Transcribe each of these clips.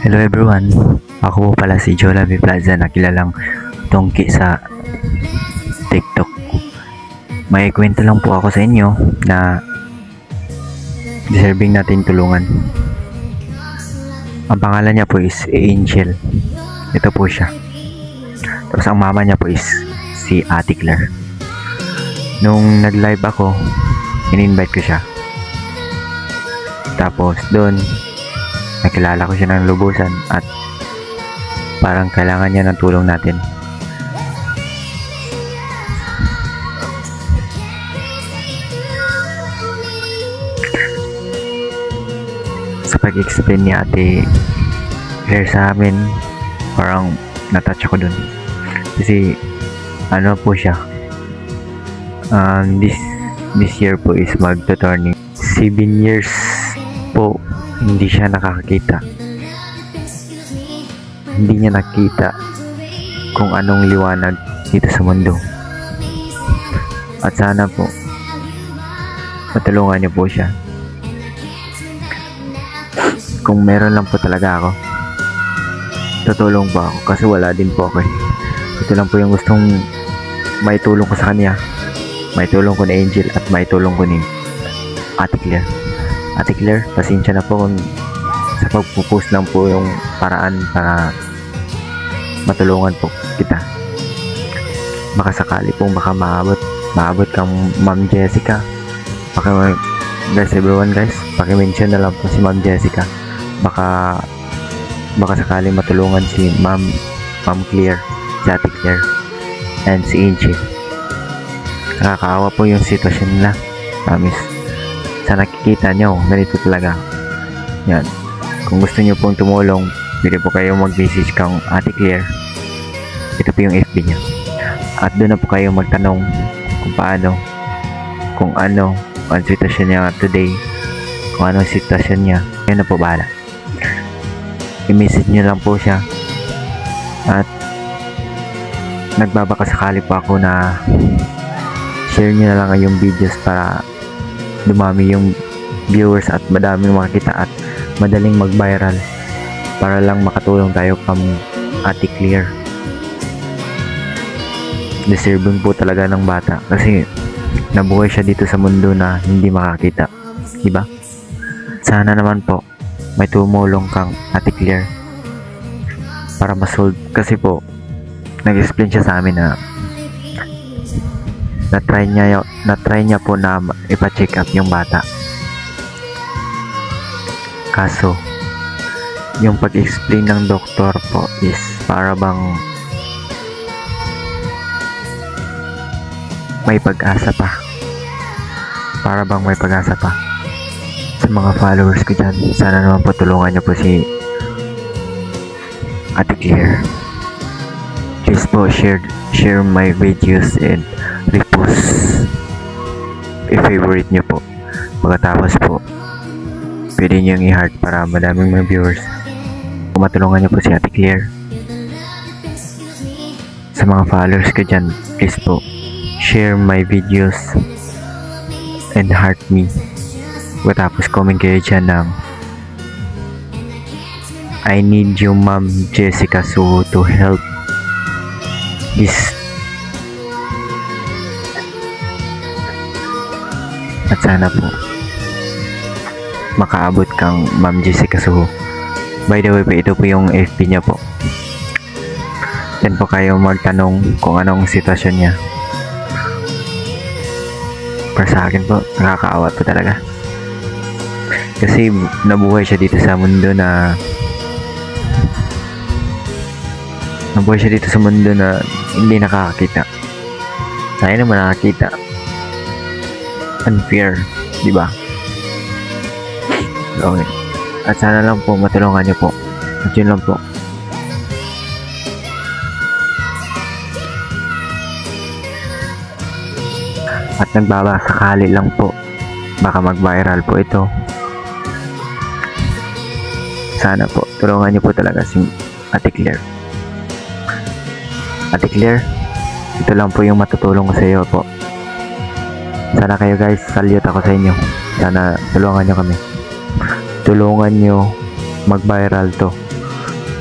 Hello everyone, ako po pala si Jola B. Plaza na kilalang Tongki sa TikTok. May kwento lang po ako sa inyo na deserving natin tulungan. Ang pangalan niya po is Angel. Ito po siya. Tapos ang mama niya po is si Ate Claire. Nung nag-live ako, in-invite ko siya. Tapos doon, nakilala ko siya ng lubusan at parang kailangan niya ng tulong natin. Sa pag-explain ni Ate Claire sa amin, parang natouch ako dun. Kasi ano po siya, this year po is magto-turning 7 years po hindi siya nakakakita. Hindi niya nakita kung anong liwanag dito sa mundo. At sana po matulungan niyo po siya. Kung meron lang po talaga ako, tutulong po ako kasi wala din po ako. Ito lang po yung gustong may tulong ko sa kanya. May tulong ko ni Angel at may tulong ko ni Ate Claire. Ate Claire, pasensya na po kung sa pagpupost lang po yung paraan para matulungan po kita. Baka sakali pong baka maabot kang Ma'am Jessica. Guys, everyone guys, paki-mention na lang po si Ma'am Jessica. Baka sakali matulungan si Ma'am Claire, si Ate Claire, and si Angel. Nakakaawa po yung sitwasyon nila, promise. Sa nakikita nyo, ganito talaga. Yan. Kung gusto nyo pong tumulong, pwede po kayo mag-message kang Ate Claire. Ito po yung FB niya. At doon na po kayo magtanong kung ano ang sitwasyon niya today, kung anong sitwasyon niya. Yan na po bahala. I-message nyo lang po siya. At nagbabaka sakali po ako na share nyo na lang yung videos para dumami yung viewers at madaming makakita at madaling mag-viral para lang makatulong tayo kay Ate Claire. Deserving po talaga ng bata kasi nabuhay siya dito sa mundo na hindi makakita, diba? Sana naman po may tumulong kang Ate Claire para ma-solve kasi po nag-explain siya sa amin na na-try niya po na ipa-check up yung bata. Kaso, yung pag-explain ng doktor po is para bang may pag-asa pa. Para bang may pag-asa pa. Sa mga followers ko dyan, sana naman po tulungan niyo po si Ate Claire. Please po share my videos and repost i-favorite nyo po. Pagkatapos po pwede nyo yung i-heart para madaming mga viewers. Kung matulungan nyo po si Ate Claire. Sa mga followers ko dyan, please po share my videos and heart me. Pagkatapos comment kayo dyan ng I need you Ma'am Jessica Suho to help this. At sana po makaabot kang Ma'am Jessica Suho. By the way po, ito po yung FB niya po. Yan po kayo magtanong kung anong sitwasyon niya. Para sa akin po, nakakaawa po talaga. Kasi nabuhay siya dito sa mundo na hindi nakakakita. Tayo naman nakakita. Unfair, di ba? Okay. At sana lang po matulungan niyo po. At yun lang po. At nagbabasakali lang po. Baka mag-viral po ito. Sana po tulungan niyo po talaga si Ate Claire. Ate Claire, ito lang po yung matutulong ko sa iyo po. Sana kayo guys, salute ako sa inyo. Sana tulungan nyo kami. Tulungan nyo mag-viral to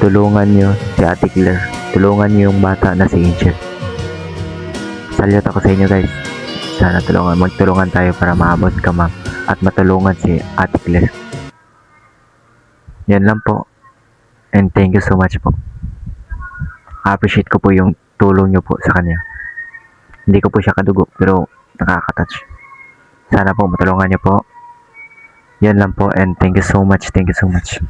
tulungan nyo si Ate Claire. Tulungan nyo yung bata na si Angel. Salute ako sa inyo guys. Sana magtulungan tayo para maabot ka ma'am at matulungan si Ate Claire. Yan lang po. And thank you so much po. Appreciate ko po yung tulong nyo po sa kanya. Hindi ko po siya kadugo pero nakaka-touch. Sana po matulungan nyo po. Yan lang po and thank you so much. Thank you so much.